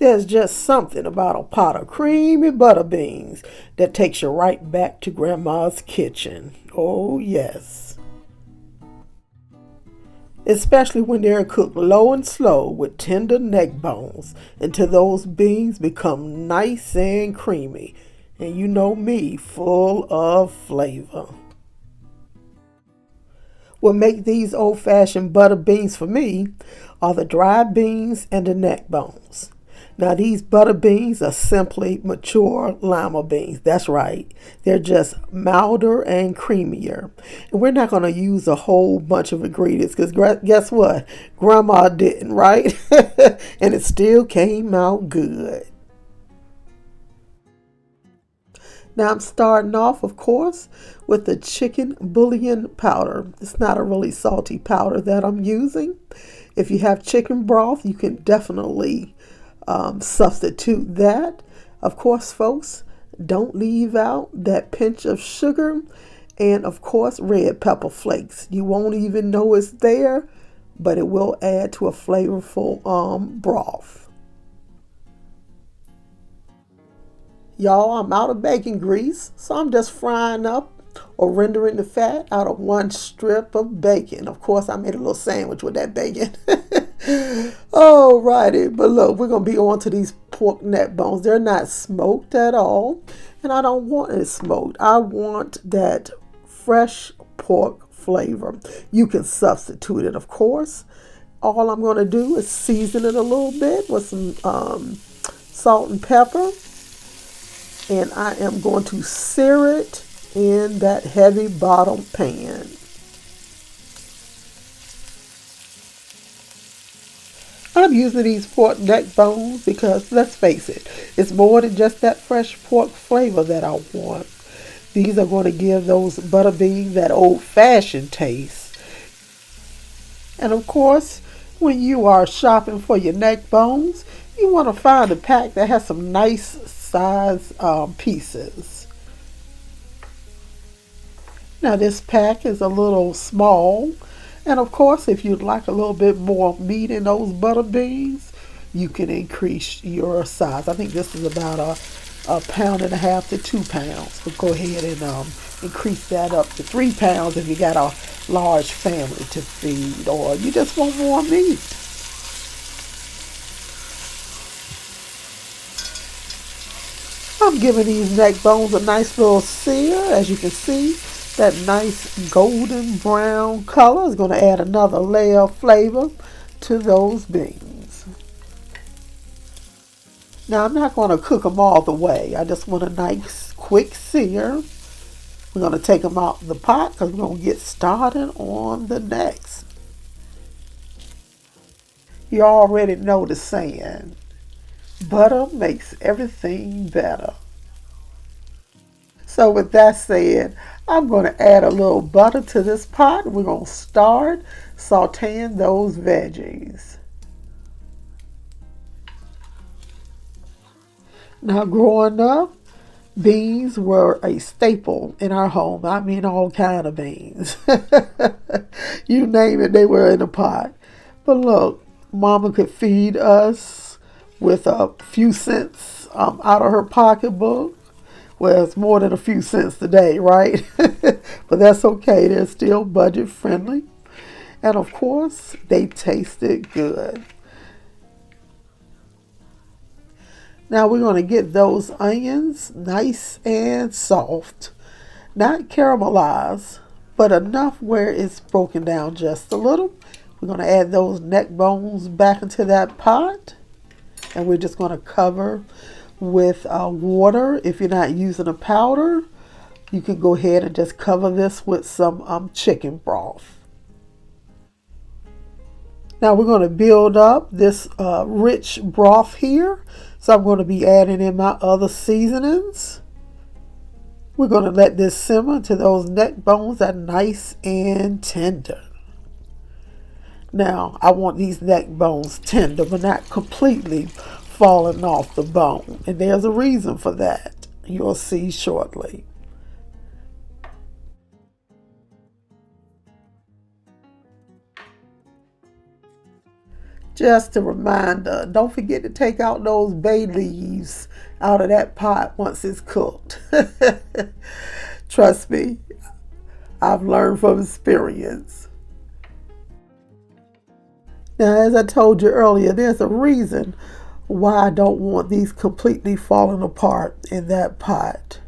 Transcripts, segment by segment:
There's just something about a pot of creamy butter beans that takes you right back to Grandma's kitchen. Oh, yes. Especially when they're cooked low and slow with tender neck bones until those beans become nice and creamy. And you know me, full of flavor. What make these old-fashioned butter beans for me are the dried beans and the neck bones. Now these butter beans are simply mature lima beans. That's right. They're just milder and creamier. And we're not going to use a whole bunch of ingredients because guess what? Grandma didn't, right? And it still came out good. Now I'm starting off, of course, with the chicken bouillon powder. It's not a really salty powder that I'm using. If you have chicken broth, you can definitely substitute that. Of course, folks, don't leave out that pinch of sugar and, of course, red pepper flakes. You won't even know it's there, but it will add to a flavorful broth. Y'all, I'm out of bacon grease, so I'm just frying up or rendering the fat out of one strip of bacon. Of course, I made a little sandwich with that bacon. Alrighty, but look, we're going to be on to these pork neck bones. They're not smoked at all, and I don't want it smoked. I want that fresh pork flavor. You can substitute it, of course. All I'm going to do is season it a little bit with some salt and pepper. And I am going to sear it in that heavy bottom pan. I'm using these pork neck bones because, let's face it, it's more than just that fresh pork flavor that I want. These are going to give those butter beans that old-fashioned taste. And of course, when you are shopping for your neck bones, you want to find a pack that has some nice size pieces. Now this pack is a little small, and of course if you'd like a little bit more meat in those butter beans, you can increase your size. I think this is about a pound and a half to 2 pounds, but go ahead and increase that up to 3 pounds if you got a large family to feed or you just want more meat. I'm giving these neck bones a nice little sear. As you can see, that nice golden brown color is going to add another layer of flavor to those beans. Now I'm not going to cook them all the way. I just want a nice quick sear. We're going to take them out of the pot because we're going to get started on the next. You already know the saying. Butter makes everything better. So with that said, I'm going to add a little butter to this pot. We're going to start sauteing those veggies. Now growing up, beans were a staple in our home. I mean all kind of beans. You name it, they were in a pot. But look, Mama could feed us with a few cents out of her pocketbook. Well, it's more than a few cents today, right? But that's okay. They're still budget friendly. And of course, they tasted good. Now we're going to get those onions nice and soft. Not caramelized, but enough where it's broken down just a little. We're going to add those neck bones back into that pot. And we're just going to cover with water. If you're not using a powder, you can go ahead and just cover this with some chicken broth. Now we're going to build up this rich broth here. So I'm going to be adding in my other seasonings. We're going to let this simmer until those neck bones are nice and tender. Now, I want these neck bones tender, but not completely falling off the bone. And there's a reason for that. You'll see shortly. Just a reminder, don't forget to take out those bay leaves out of that pot once it's cooked. Trust me, I've learned from experience. Now, as I told you earlier, there's a reason why I don't want these completely falling apart in that pot.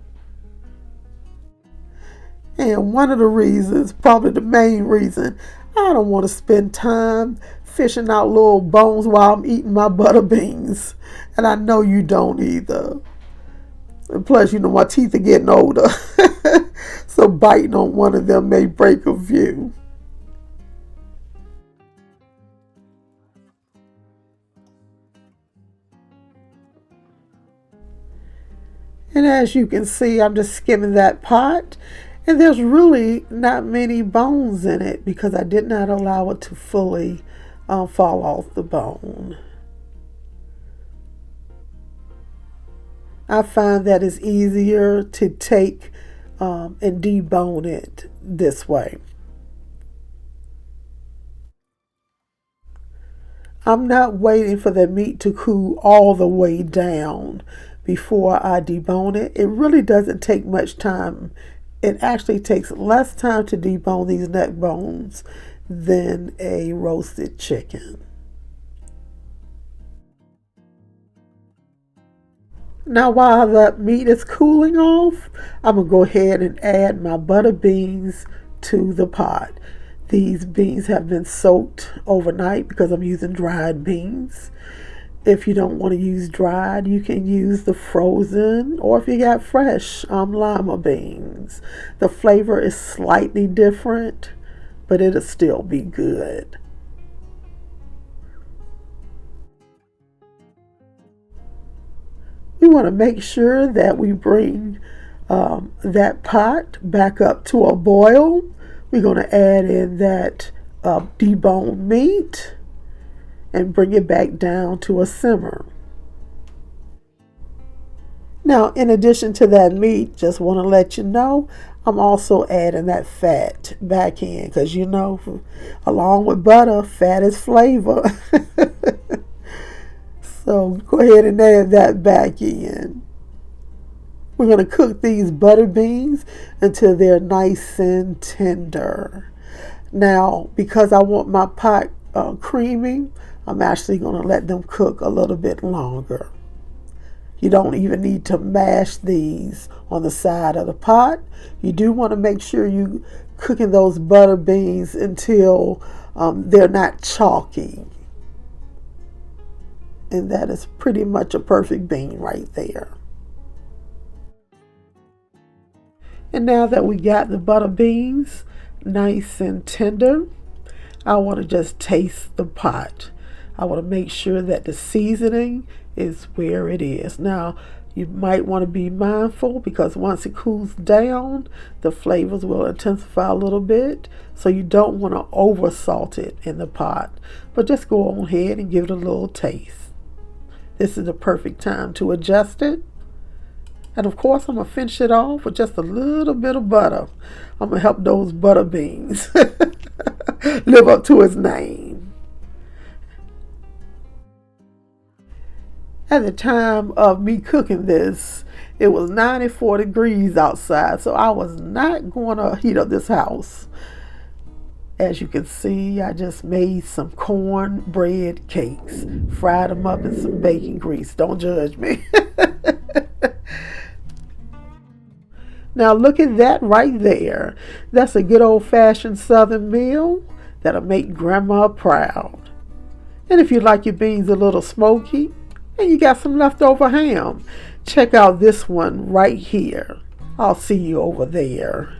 And one of the reasons, probably the main reason, I don't want to spend time fishing out little bones while I'm eating my butter beans. And I know you don't either. And plus, my teeth are getting older. So biting on one of them may break a few. And as you can see, I'm just skimming that pot. And there's really not many bones in it because I did not allow it to fully fall off the bone. I find that it's easier to take and debone it this way. I'm not waiting for the meat to cool all the way down before I debone it. It really doesn't take much time. It actually takes less time to debone these neck bones than a roasted chicken. Now while that meat is cooling off, I'm going to go ahead and add my butter beans to the pot. These beans have been soaked overnight because I'm using dried beans. If you don't want to use dried, you can use the frozen, or if you got fresh lima beans. The flavor is slightly different, but it'll still be good. We want to make sure that we bring that pot back up to a boil. We're going to add in that deboned meat and bring it back down to a simmer. Now, in addition to that meat, just want to let you know, I'm also adding that fat back in because along with butter, fat is flavor. So go ahead and add that back in. We're going to cook these butter beans until they're nice and tender. Now, because I want my pot creamy, I'm actually going to let them cook a little bit longer. You don't even need to mash these on the side of the pot. You do want to make sure you cooking those butter beans until they're not chalky. And that is pretty much a perfect bean right there. And now that we got the butter beans nice and tender, I want to just taste the pot. I want to make sure that the seasoning is where it is. Now, you might want to be mindful because once it cools down, the flavors will intensify a little bit. So you don't want to over salt it in the pot. But just go on ahead and give it a little taste. This is the perfect time to adjust it. And of course, I'm going to finish it off with just a little bit of butter. I'm going to help those butter beans live up to its name. At the time of me cooking this, it was 94 degrees outside, so I was not going to heat up this house. As you can see, I just made some cornbread cakes, fried them up in some bacon grease. Don't judge me. Now look at that right there. That's a good old-fashioned Southern meal that'll make Grandma proud. And if you like your beans a little smoky, and you got some leftover ham, check out this one right here. I'll see you over there.